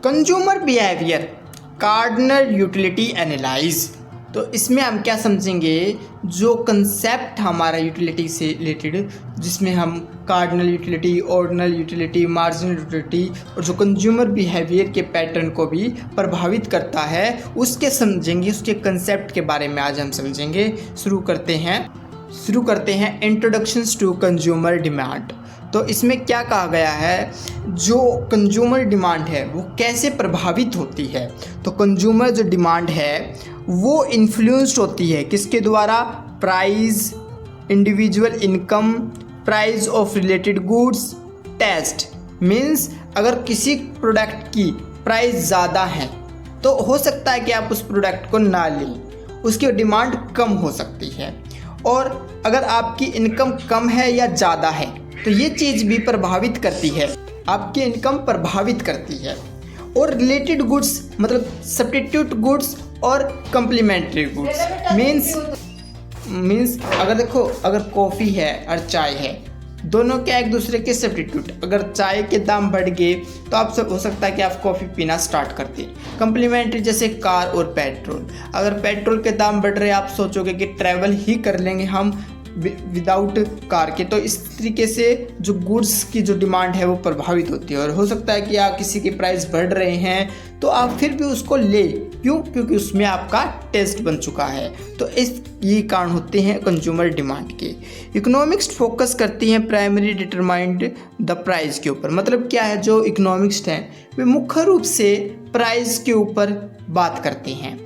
Consumer behaviour cardinal utility analyse. तो इसमें हम क्या समझेंगे, जो कंसेप्ट हमारा यूटिलिटी से रिलेटेड, जिसमें हम cardinal utility, ordinal utility, marginal utility और जो कंज्यूमर बिहेवियर के पैटर्न को भी प्रभावित करता है उसके समझेंगे, उसके कंसेप्ट के बारे में आज हम समझेंगे। शुरू करते हैं इंट्रोडक्शंस टू कंज्यूमर डिमांड। तो इसमें क्या कहा गया है, जो कंज्यूमर डिमांड है वो कैसे प्रभावित होती है। तो कंज्यूमर जो डिमांड है वो इन्फ्लुएंस्ड होती है किसके द्वारा, price, individual income, price of related goods, taste. Means अगर किसी प्रोडक्ट की प्राइस ज़्यादा है तो हो सकता है कि आप उस प्रोडक्ट को ना लें, उसकी डिमांड कम हो सकती है। और अगर आपकी इनकम कम है या ज़्यादा है तो ये चीज़ भी प्रभावित करती है, आपकी इनकम प्रभावित करती है। और रिलेटेड गुड्स मतलब सब्स्टिट्यूट गुड्स और कम्प्लीमेंट्री गुड्स। मीन्स अगर देखो, अगर कॉफ़ी है और चाय है, दोनों क्या एक दूसरे के सब्स्टिट्यूट। अगर चाय के दाम बढ़ गए तो आप सब हो सकता है कि आप कॉफ़ी पीना स्टार्ट कर दें। कम्प्लीमेंट्री जैसे कार और पेट्रोल, अगर पेट्रोल के दाम बढ़ रहे हैं आप सोचोगे कि ट्रैवल ही कर लेंगे हम विदाउट कार के। तो इस तरीके से जो गुड्स की जो डिमांड है वो प्रभावित होती है। और हो सकता है कि आप किसी के प्राइस बढ़ रहे हैं तो आप फिर भी उसको ले, क्यों? क्योंकि उसमें आपका टेस्ट बन चुका है। तो ये कारण होते हैं कंज्यूमर डिमांड के। इकोनॉमिक्स फोकस करती हैं प्राइमरी डिटरमाइंड द प्राइस के ऊपर। मतलब क्या है, जो इकोनॉमिक्स हैं वे मुख्य रूप से प्राइस के ऊपर बात करते हैं।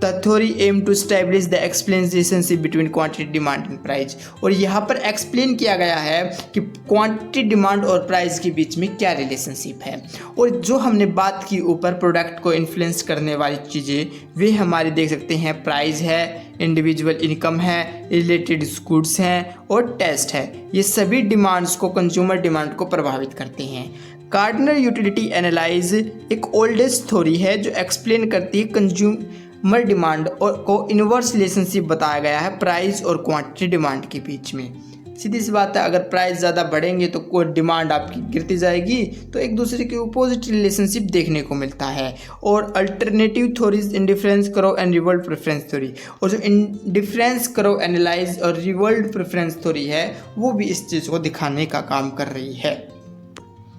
The theory aim to establish the explain relationship between quantity, demand and price। और यहाँ पर एक्सप्लेन किया गया है कि क्वांटिटी, डिमांड और प्राइस के बीच में क्या रिलेशनशिप है। और जो हमने बात की ऊपर प्रोडक्ट को इन्फ्लुएंस करने वाली चीज़ें, वे हमारे देख सकते हैं प्राइस है, इंडिविजुअल इनकम है, रिलेटेड गुड्स हैं और टेस्ट है। ये सभी डिमांड्स को, कंज्यूमर डिमांड को प्रभावित करते हैं। कार्डिनल यूटिलिटी एनालाइज एक ओल्डेस्ट थ्योरी है जो एक्सप्लेन करती है कंज्यूमर डिमांड और को इनवर्स रिलेशनशिप बताया गया है प्राइस और क्वांटिटी डिमांड के बीच में। सीधी सी बात है, अगर प्राइस ज़्यादा बढ़ेंगे तो कोई डिमांड आपकी गिरती जाएगी, तो एक दूसरे के अपोजिट रिलेशनशिप देखने को मिलता है। और अल्टरनेटिव थ्योरीज इंडिफरेंस करो एंड रिवर्ल्ड प्रेफरेंस थ्योरी, और जो इंडिफरेंस करो एनालाइज और रिवर्ल्ड प्रेफरेंस थ्योरी है वो भी इस चीज़ को दिखाने का काम कर रही है।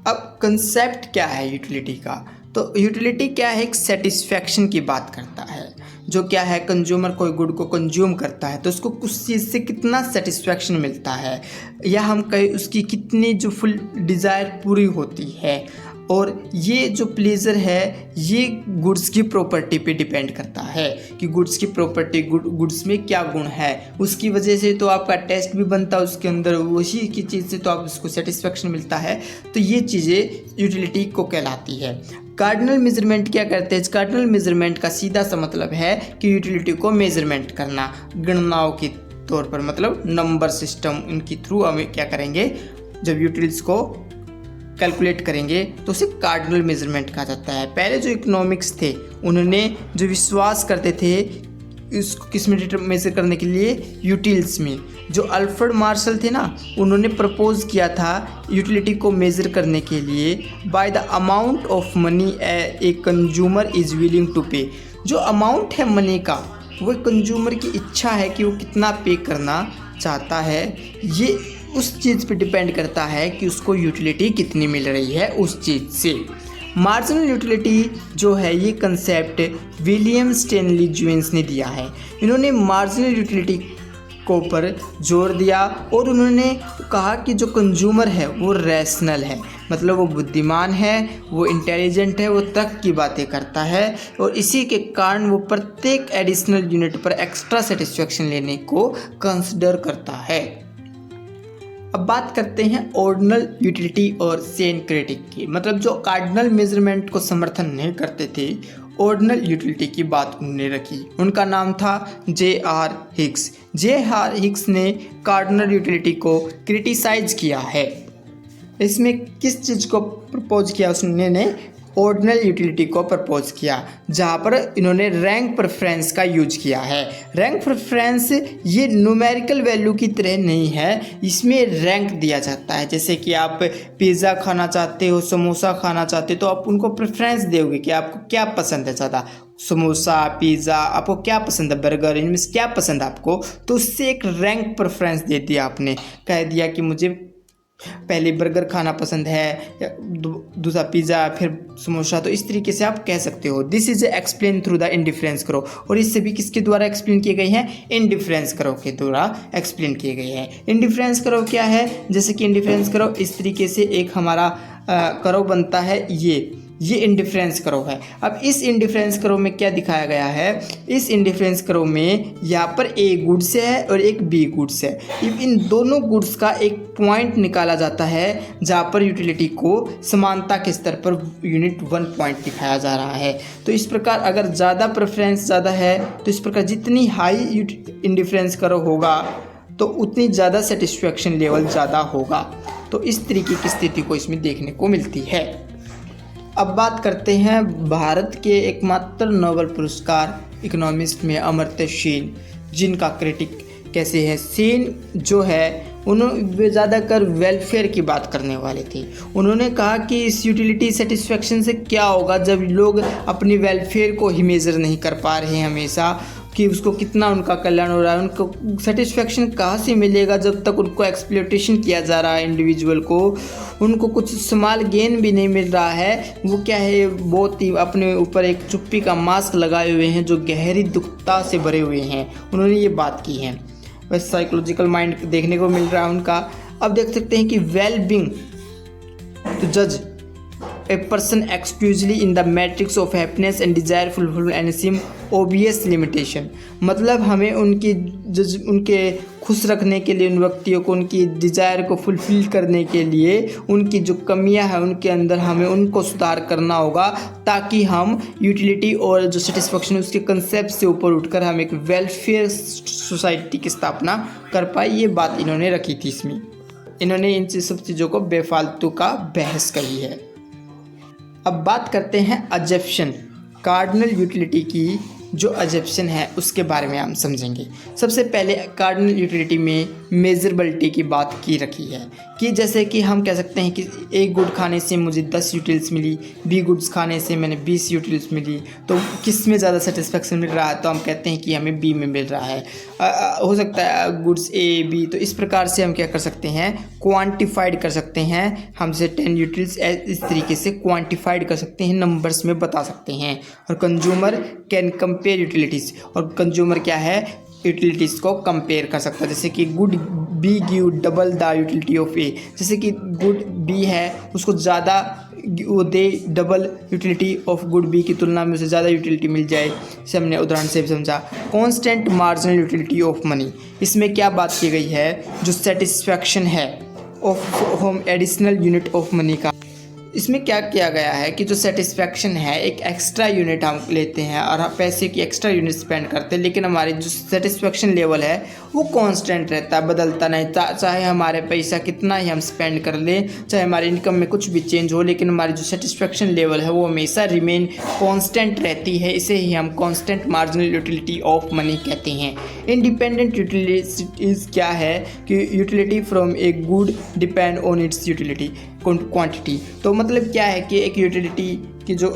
अब कंसेप्ट क्या है यूटिलिटी का, तो यूटिलिटी क्या है, एक सेटिस्फैक्शन की बात करता है। जो क्या है, कंज्यूमर कोई गुड को कंज्यूम करता है तो उसको कुछ चीज़ से कितना सेटिस्फैक्शन मिलता है, या हम कहें उसकी कितनी जो फुल डिज़ायर पूरी होती है। और ये जो प्लेजर है ये गुड्स की प्रॉपर्टी पे डिपेंड करता है कि गुड्स की प्रॉपर्टी, गुड्स में क्या गुण है, उसकी वजह से तो आपका टेस्ट भी बनता है उसके अंदर, उसी की चीज़ से तो आप उसको सेटिस्फैक्शन मिलता है। तो ये चीज़ें यूटिलिटी को कहलाती है। कार्डिनल मेजरमेंट क्या करते हैं, कार्डिनल मेजरमेंट का सीधा सा मतलब है कि यूटिलिटी को मेजरमेंट करना गणनाओं के तौर पर, मतलब नंबर सिस्टम, इनके थ्रू हम क्या करेंगे, जब यूटिलिटीज को कैलकुलेट करेंगे तो उसे कार्डिनल मेजरमेंट कहा जाता है। पहले जो इकोनॉमिक्स थे उन्होंने जो विश्वास करते थे इसको किस में मेजर करने के लिए, यूटिल्स में। जो अल्फ्रेड मार्शल थे ना, उन्होंने प्रपोज किया था यूटिलिटी को मेज़र करने के लिए by the amount of money a consumer is willing to pay. जो अमाउंट है मनी का वो कंज्यूमर की इच्छा है कि वो कितना पे करना चाहता है, ये उस चीज़ पे डिपेंड करता है कि उसको यूटिलिटी कितनी मिल रही है उस चीज़ से। मार्जिनल यूटिलिटी जो है ये कंसेप्ट विलियम स्टैनली जोन्स ने दिया है। इन्होंने मार्जिनल यूटिलिटी को ऊपर जोर दिया और उन्होंने कहा कि जो कंज्यूमर है वो रैशनल है, मतलब वो बुद्धिमान है, वो इंटेलिजेंट है, वो तर्क की बातें करता है और इसी के कारण वो प्रत्येक एडिशनल यूनिट पर एक्स्ट्रा सेटिस्फैक्शन लेने को कंसिडर करता है। अब बात करते हैं ऑर्डिनल यूटिलिटी और सेन क्रिटिक की। मतलब जो कार्डिनल मेजरमेंट को समर्थन नहीं करते थे, ऑर्डिनल यूटिलिटी की बात उन्होंने रखी। उनका नाम था J.R. हिक्स। J.R. हिक्स ने कार्डिनल यूटिलिटी को क्रिटिसाइज किया है। इसमें किस चीज़ को प्रपोज किया उसने, ऑर्डिनल यूटिलिटी को प्रपोज किया, जहाँ पर इन्होंने रैंक प्रेफरेंस का यूज किया है। रैंक प्रेफरेंस ये न्यूमेरिकल वैल्यू की तरह नहीं है, इसमें रैंक दिया जाता है। जैसे कि आप पिज़्ज़ा खाना चाहते हो, समोसा खाना चाहते हो, तो आप उनको प्रेफरेंस दोगे कि आपको क्या पसंद है ज़्यादा, समोसा, पिज़्ज़ा, आपको क्या पसंद है, बर्गर, इनमें से क्या पसंद है आपको। तो उससे एक रैंक प्रेफरेंस दे दिया आपने, कह दिया कि मुझे पहले बर्गर खाना पसंद है, दूसरा पिज़्ज़ा, फिर समोसा। तो इस तरीके से आप कह सकते हो। This is explain through the indifference करो, और इससे भी किसके द्वारा एक्सप्लेन किए गए हैं, इंडिफरेंस करो के द्वारा एक्सप्लेन किए गए हैं। इंडिफरेंस करो क्या है, जैसे कि इंडिफरेंस करो इस तरीके से एक हमारा करो बनता है, ये इंडिफरेंस करो है। अब इस इंडिफरेंस करो में क्या दिखाया गया है, इस इंडिफरेंस करो में यहाँ पर ए गुड्स है और एक बी गुड्स है। इन दोनों गुड्स का एक पॉइंट निकाला जाता है, जहाँ पर यूटिलिटी को समानता के स्तर पर यूनिट 1 पॉइंट दिखाया जा रहा है। तो इस प्रकार अगर ज़्यादा प्रेफरेंस ज़्यादा है, तो इस प्रकार जितनी हाई इंडिफरेंस करो होगा तो उतनी ज़्यादा सेटिस्फैक्शन लेवल ज़्यादा होगा। तो इस तरीके की स्थिति को इसमें देखने को मिलती है। अब बात करते हैं भारत के एकमात्र नोबेल पुरस्कार इकोनॉमिस्ट में अमर्त्य सेन, जिनका क्रिटिक कैसे है। सेन जो है उन्होंने ज़्यादातर वेलफेयर की बात करने वाले थे। उन्होंने कहा कि इस यूटिलिटी सेटिस्फेक्शन से क्या होगा जब लोग अपनी वेलफेयर को ही मेज़र नहीं कर पा रहे हैं हमेशा, कि उसको कितना उनका कल्याण हो रहा है, उनको सेटिस्फेक्शन कहाँ से मिलेगा जब तक उनको एक्सप्लॉयटेशन किया जा रहा है इंडिविजुअल को, उनको कुछ स्मॉल गेन भी नहीं मिल रहा है। वो क्या है, बहुत ही अपने ऊपर एक चुप्पी का मास्क लगाए हुए हैं जो गहरी दुखता से भरे हुए हैं। उन्होंने ये बात की है। बस साइकोलॉजिकल माइंड देखने को मिल रहा है उनका। अब देख सकते हैं कि वेल बीइंग टू जज a person exclusively in the matrix of happiness and desire fulfil and SIM obvious limitation. मतलब हमें उनके खुश रखने के लिए, उन व्यक्तियों को उनकी डिज़ायर को फुलफ़िल करने के लिए उनकी जो कमियां हैं उनके अंदर हमें उनको सुधार करना होगा, ताकि हम यूटिलिटी और जो सेटिस्फेक्शन उसके कंसेप्ट से ऊपर उठकर हम एक वेलफेयर सोसाइटी की स्थापना कर पाए। ये बात इन्होंने रखी थी। इसमें इन्होंने इन सब चीज़ों को बेफालतू का बहस कही है। अब बात करते हैं अजप्शन, कार्डिनल यूटिलिटी की जो अजप्शन है उसके बारे में हम समझेंगे। सबसे पहले कार्डिनल यूटिलिटी में मेजरेबिलिटी की बात की रखी है, कि जैसे कि हम कह सकते हैं कि ए गुड खाने से मुझे 10 यूटिल्स मिली, बी गुड्स खाने से मैंने 20 यूटिल्स मिली, तो किस में ज़्यादा सेटिस्फेक्शन मिल रहा है, तो हम कहते हैं कि हमें बी में मिल रहा है। हो सकता है गुड्स ए बी, तो इस प्रकार से हम क्या कर सकते हैं, क्वान्टिफाइड कर सकते हैं। हम जैसे 10 यूटिल्स इस तरीके से क्वान्टिफाइड कर सकते हैं, नंबर्स में बता सकते हैं। और कंज्यूमर कैन कंपेयर यूटिलिटीज़, और कंज्यूमर क्या है, यूटिलिटीज़ को कंपेयर कर सकता है। जैसे कि good B give double the utility of A, जैसे कि गुड बी है उसको ज़्यादा वो दे double utility of good B की तुलना में उसे ज़्यादा यूटिलिटी मिल जाए। इसे हमने उदाहरण से भी समझा। Constant marginal utility of money, इसमें क्या बात की गई है, जो सेटिस्फैक्शन है of home additional unit of money का, इसमें क्या किया गया है कि जो सेटिस्फैक्शन है एक एक्स्ट्रा यूनिट हम लेते हैं और हम पैसे की एक्स्ट्रा यूनिट स्पेंड करते हैं, लेकिन हमारे जो सेटिस्फैक्शन लेवल है वो कांस्टेंट रहता है, बदलता नहीं। चाहे हमारे पैसा कितना ही हम स्पेंड कर लें, चाहे हमारी इनकम में कुछ भी चेंज हो, लेकिन हमारी जो सेटिस्फैक्शन लेवल है वो हमेशा रिमेन कांस्टेंट रहती है। इसे ही हम constant marginal utility of money कहते हैं। इंडिपेंडेंट यूटिलिटीज़ क्या है कि utility from a good depend on it's utility quantity. तो मतलब क्या है कि एक यूटिलिटी की जो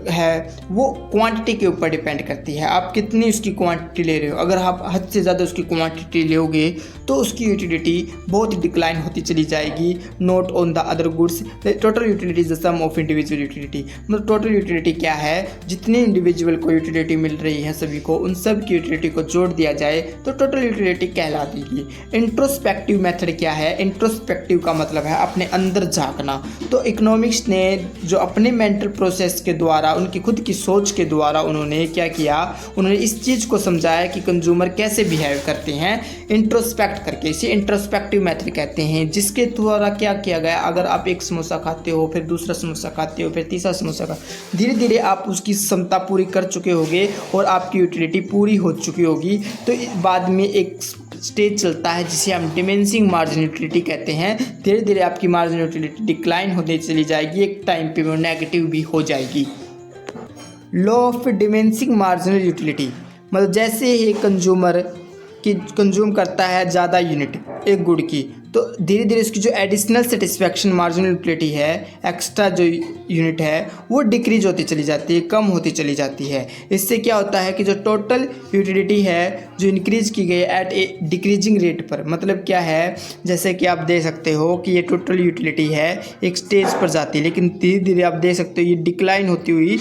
है वो क्वांटिटी के ऊपर डिपेंड करती है, आप कितनी उसकी क्वांटिटी ले रहे हो। अगर आप हद से ज़्यादा उसकी क्वांटिटी लोगे तो उसकी यूटिलिटी बहुत ही डिक्लाइन होती चली जाएगी। Note on the other goods, total utility is the sum of individual utility. मतलब टोटल यूटिलिटी क्या है, जितने इंडिविजुअल को यूटिलिटी मिल रही है सभी को, उन सब की यूटिलिटी को जोड़ दिया जाए तो टोटल यूटिलिटी कहला देगी। इंट्रोस्पेक्टिव मेथड क्या है, इंट्रोस्पेक्टिव का मतलब है अपने अंदर झांकना। तो इकोनॉमिक्स ने जो अपने मेंटल प्रोसेस के द्वारा, उनकी खुद की सोच के द्वारा उन्होंने क्या किया, उन्होंने इस चीज़ को समझाया कि कंज्यूमर कैसे बिहेव करते हैं इंट्रोस्पेक्ट करके। इसे इंट्रोस्पेक्टिव मेथड कहते हैं, जिसके द्वारा क्या किया गया, अगर आप एक समोसा खाते हो, फिर दूसरा समोसा खाते हो, फिर तीसरा समोसा खाते, धीरे धीरे आप उसकी क्षमता पूरी कर चुके होगे और आपकी यूटिलिटी पूरी हो चुकी होगी। तो बाद में एक स्टेज चलता है जिसे हम डिमिनिशिंग मार्जिनल यूटिलिटी कहते हैं। धीरे धीरे आपकी मार्जिनल यूटिलिटी डिक्लाइन होती चली जाएगी, एक टाइम पे वो नेगेटिव भी हो जाएगी। Law of diminishing marginal utility मतलब जैसे ही कंज्यूमर की कंज्यूम करता है ज़्यादा यूनिट एक गुड की, तो धीरे धीरे उसकी जो एडिशनल सेटिस्फैक्शन मार्जिनल यूटिलिटी है, एक्स्ट्रा जो यूनिट है वो डिक्रीज होती चली जाती है, कम होती चली जाती है। इससे क्या होता है कि जो टोटल यूटिलिटी है जो इंक्रीज की गई एट ए डिक्रीजिंग रेट पर, मतलब क्या है जैसे कि आप देख सकते हो कि ये टोटल यूटिलिटी है एक स्टेज पर जाती है, लेकिन धीरे धीरे आप देख सकते हो ये डिक्लाइन होती हुई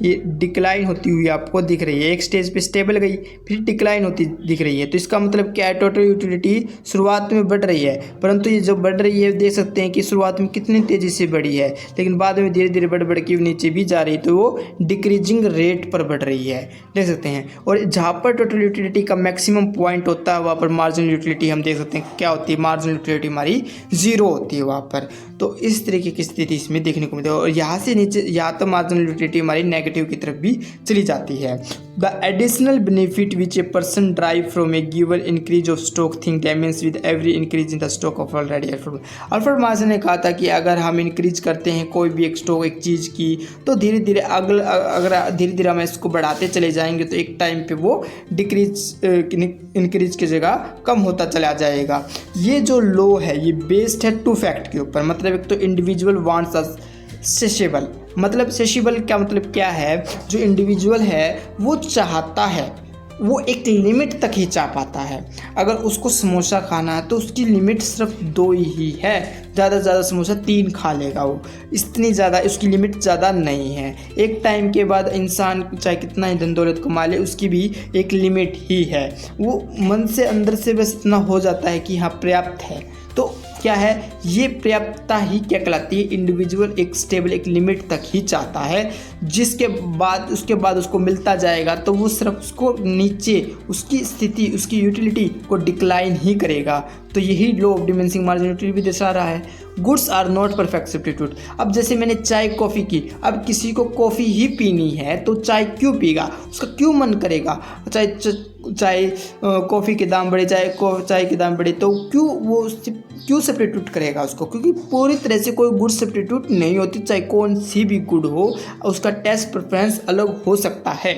ये डिक्लाइन होती हुई आपको दिख रही है। एक स्टेज पे स्टेबल गई फिर डिक्लाइन होती दिख रही है। तो इसका मतलब क्या है, टोटल यूटिलिटी शुरुआत में बढ़ रही है, परंतु ये जो बढ़ रही है देख सकते हैं कि शुरुआत में कितनी तेज़ी से बढ़ी है, लेकिन बाद में धीरे धीरे बढ़ के नीचे भी जा रही है, तो वो डिक्रीजिंग रेट पर बढ़ रही है, देख सकते हैं। और जहाँ पर टोटल यूटिलिटी का मैक्सिमम पॉइंट होता है वहाँ पर मार्जिनल यूटिलिटी हम देख सकते हैं क्या होती है, मार्जिनल यूटिलिटी हमारी 0 होती है वहाँ पर। तो इस तरीके की स्थिति इसमें देखने को मिलती है। और यहाँ से नीचे या तो मार्जिनल यूटिलिटी हमारी नेगेटिव की तरफ भी चली जाती है। The additional benefit which a person derive from a given increase of stock thing diminishes with every increase in the stock of already. Alfred Marshall ने कहा था कि अगर हम इंक्रीज करते हैं कोई भी एक स्टॉक एक चीज़ की, तो धीरे धीरे अगर धीरे धीरे हम इसको बढ़ाते चले जाएंगे तो एक टाइम पे वो इंक्रीज की जगह कम होता चला जाएगा। ये जो लॉ है ये बेस्ड है 2 फैक्ट के ऊपर, मतलब एक तो इंडिविजुअल वांट्स अस सेशिबल, मतलब सेशिबल क्या मतलब क्या है, जो इंडिविजुअल है वो चाहता है वो एक लिमिट तक ही चाह पाता है। अगर उसको समोसा खाना है तो उसकी लिमिट सिर्फ 2 ही है, ज़्यादा से ज़्यादा समोसा 3 खा लेगा वो, इतनी ज़्यादा उसकी लिमिट ज़्यादा नहीं है। एक टाइम के बाद इंसान चाहे कितना ही धन दौलत कमा ले उसकी भी एक लिमिट ही है, वो मन से अंदर से बस इतना हो जाता है कि हाँ पर्याप्त है। तो क्या है ये पर्याप्तता ही क्या कहलाती है, इंडिविजुअल एक स्टेबल एक लिमिट तक ही चाहता है, जिसके बाद उसके बाद उसको मिलता जाएगा तो वो सिर्फ उसको नीचे उसकी स्थिति उसकी यूटिलिटी को डिक्लाइन ही करेगा। तो यही law of diminishing marginal utility भी दर्शा रहा है। Goods are not perfect substitute. अब जैसे मैंने चाय कॉफ़ी की, अब किसी को कॉफ़ी ही पीनी है तो चाय क्यों पीगा, उसका क्यों मन करेगा, चाहे कॉफ़ी के दाम बढ़े चाय के दाम बढ़े तो क्यों सब्स्टिट्यूट करेगा उसको, क्योंकि पूरी तरह से कोई गुड सब्स्टिट्यूट नहीं होती, चाहे कौन सी भी गुड हो उसका टेस्ट प्रेफरेंस अलग हो सकता है।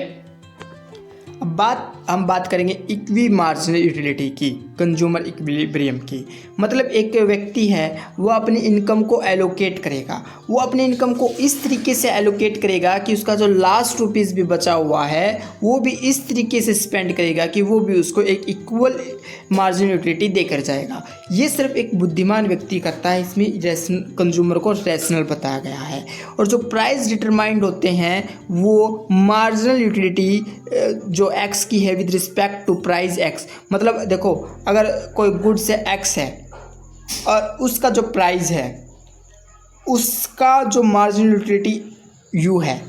अब हम बात करेंगे इक्वी मार्जिनल यूटिलिटी की, कंज्यूमर इक्विलिब्रियम की। मतलब एक व्यक्ति है वो अपनी इनकम को एलोकेट करेगा, वो अपनी इनकम को इस तरीके से एलोकेट करेगा कि उसका जो लास्ट रुपीज़ भी बचा हुआ है वो भी इस तरीके से स्पेंड करेगा कि वो भी उसको एक इक्वल मार्जिनल यूटिलिटी देकर जाएगा। ये सिर्फ एक बुद्धिमान व्यक्ति करता है, इसमें कंज्यूमर को रैशनल बताया गया है। और जो प्राइस डिटरमाइंड होते हैं वो मार्जिनल यूटिलिटी जो एक्स की है with respect to price X. मतलब देखो अगर कोई गुड्स है एक्स है और उसका जो प्राइस है उसका जो मार्जिनल यूटिलिटी यू है,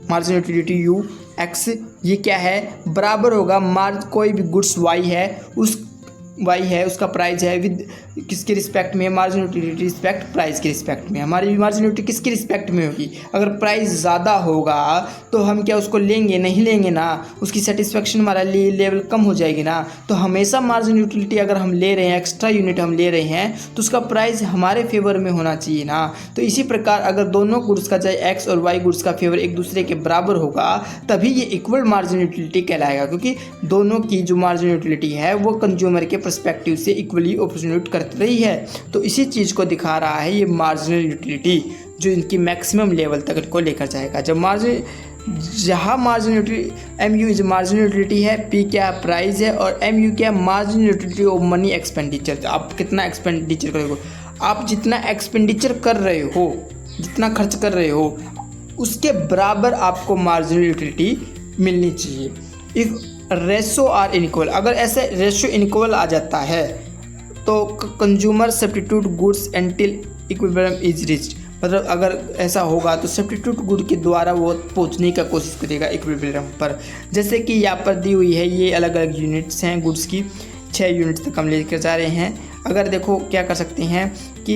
मार्जिनल यूटिलिटी यू एक्स ये क्या है बराबर होगा कोई भी गुड्स वाई है उसका प्राइस है विद किसके रिस्पेक्ट में, मार्जिनल यूटिलिटी रिस्पेक्ट प्राइस के रिस्पेक्ट में। हमारी मार्जिनल यूटिलिटी किसके रिस्पेक्ट में होगी, अगर प्राइस ज़्यादा होगा तो हम क्या उसको लेंगे, नहीं लेंगे ना, उसकी सेटिस्फेक्शन हमारा लेवल कम हो जाएगी ना। तो हमेशा मार्जिनल यूटिलिटी अगर हम ले रहे हैं, एक्स्ट्रा यूनिट हम ले रहे हैं तो उसका प्राइस हमारे फेवर में होना चाहिए ना। तो इसी प्रकार अगर दोनों गुड्स का चाहे एक्स और वाई गुड्स का फेवर एक दूसरे के बराबर होगा तभी ये इक्वल मार्जिनल यूटिलिटी कहलाएगा, क्योंकि दोनों की जो मार्जिनल यूटिलिटी है वो कंज्यूमर के पर्सपेक्टिव से इक्वली ऑप्शनट कर रही है। तो इसी चीज़ को दिखा रहा है ये मार्जिनल यूटिलिटी जो इनकी मैक्सिमम लेवल तक इनको लेकर जाएगा। जहाँ marginal utility M U is marginal utility है, पी क्या प्राइस है और एम यू क्या marginal utility of money expenditure. आप कितना एक्सपेंडिचर करोगे, आप जितना एक्सपेंडिचर कर रहे हो, जितना खर्च कर रहे हो उसके बराबर आपको मार्जिनल यूटिलिटी मिलनी चाहिए। इफ़ रेशो आर इनइक्वल, अगर ऐसे रेशो इनइक्वल आ जाता है तो consumer substitute goods until equilibrium is reached. मतलब अगर ऐसा होगा तो सब्स्टिट्यूट गुड के द्वारा वो पहुंचने का कोशिश करेगा इक्विलिब्रियम पर। जैसे कि यहाँ पर दी हुई है ये अलग अलग यूनिट्स हैं गुड्स की, 6 यूनिट्स तक हम लेकर जा रहे हैं। अगर देखो क्या कर सकते हैं कि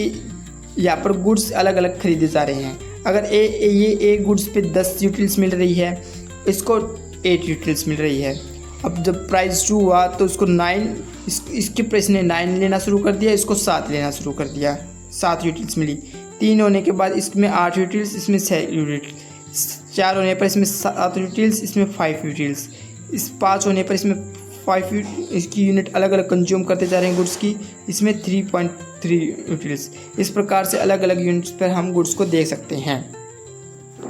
यहाँ पर गुड्स अलग अलग खरीदे जा रहे हैं। अगर ए गुड्स पे 10 यूटिल्स मिल रही है, इसको 8 यूटिल्स मिल रही है। अब जब प्राइस 2 हुआ तो उसको 9 इसके प्राइस ने 9 लेना शुरू कर दिया, इसको 7 लेना शुरू कर दिया, 7 यूटिल्स मिली। 3 होने के बाद इसमें 8 यूटिल्स, इसमें 6 यूटिल्स। 4 होने पर इसमें 7 यूटिल्स, इसमें 5 यूटिल्स। इस 5 होने पर इसमें 5 इसकी यूनिट अलग अलग कंज्यूम करते जा रहे हैं गुड्स की, इसमें 3.3 यूटिल्स। इस प्रकार से अलग अलग यूनिट्स पर हम गुड्स को देख सकते हैं।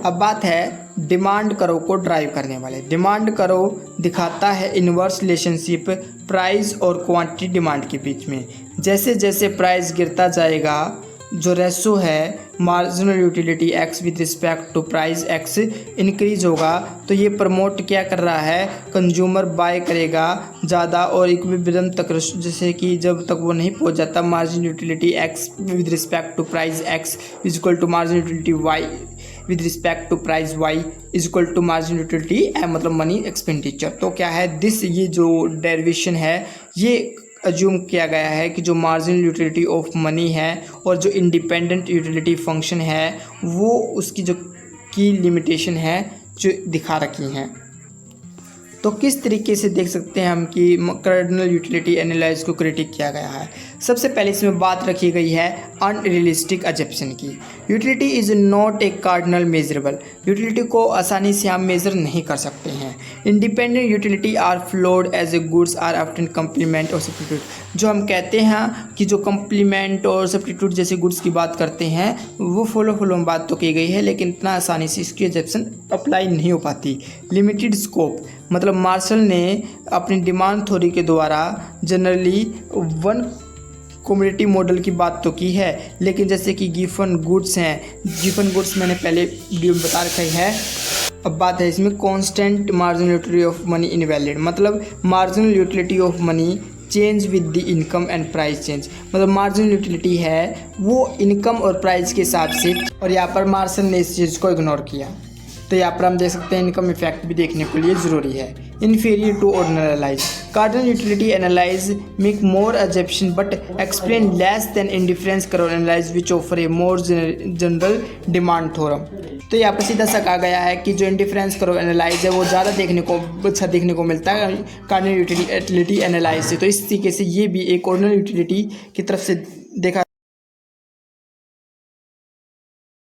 अब बात है डिमांड कर्व को ड्राइव करने वाले। डिमांड कर्व दिखाता है इन्वर्स रिलेशनशिप प्राइस और क्वांटिटी डिमांड के बीच में। जैसे जैसे प्राइस गिरता जाएगा, जो रेशो है marginal utility X with respect to price X increase होगा, तो ये प्रमोट क्या कर रहा है, कंज्यूमर बाय करेगा ज़्यादा और इक्विलिब्रियम तक, जैसे कि जब तक वो नहीं पहुंच जाता margin utility X with respect to price X is equal to margin utility Y with respect to price Y is equal to margin utility मतलब मनी एक्सपेंडिचर। तो क्या है दिस, ये जो डेरिवेशन है ये अज्यूम किया गया है कि जो मार्जिनल यूटिलिटी ऑफ मनी है और जो इंडिपेंडेंट यूटिलिटी फंक्शन है वो उसकी जो की लिमिटेशन है जो दिखा रखी हैं। तो किस तरीके से देख सकते हैं हम कि कार्डिनल यूटिलिटी एनालाइज को क्रिटिक किया गया है। सबसे पहले इसमें बात रखी गई है अनरियलिस्टिक अजप्शन की। Utility is not a cardinal measurable. Utility को आसानी से हम मेज़र नहीं कर सकते हैं। Independent utility are flawed as a goods are often complement और सब्स्टिट्यूट। जो हम कहते हैं कि जो कम्प्लीमेंट और सब्स्टिट्यूट जैसे गुड्स की बात करते हैं वो फॉलो में बात तो की गई है, लेकिन इतना आसानी से इसकी अजप्शन अप्लाई नहीं हो पाती। लिमिटेड स्कोप मतलब मार्शल ने अपनी डिमांड थ्योरी के द्वारा जनरली वन कम्युनिटी मॉडल की बात तो की है, लेकिन जैसे कि गिवन गुड्स हैं, गिवन गुड्स मैंने पहले वीडियो में बता रखा है। अब बात है इसमें constant marginal utility of money invalid, मतलब marginal utility of money change with the income and price change. मतलब मार्जिनल यूटिलिटी है वो इनकम और प्राइस के हिसाब से, और यहाँ पर मार्शल ने इस चीज़ को इग्नोर किया। तो यहाँ पर हम देख सकते हैं इनकम इफेक्ट भी देखने के लिए ज़रूरी है। Inferior to ordinal analyse cardinal utility analyse make more assumption but explain less than indifference curve analyse which offer a more general demand theorem. तो यहाँ पर सीधा सा कहा गया है कि जो इंडिफरेंस कर्व एनालाइज है वो ज़्यादा अच्छा देखने को मिलता है कार्डिनल यूटिलिटी एनालाइज से। तो इस तरीके से ये भी एक ऑर्डिनल यूटिलिटी की तरफ से देखा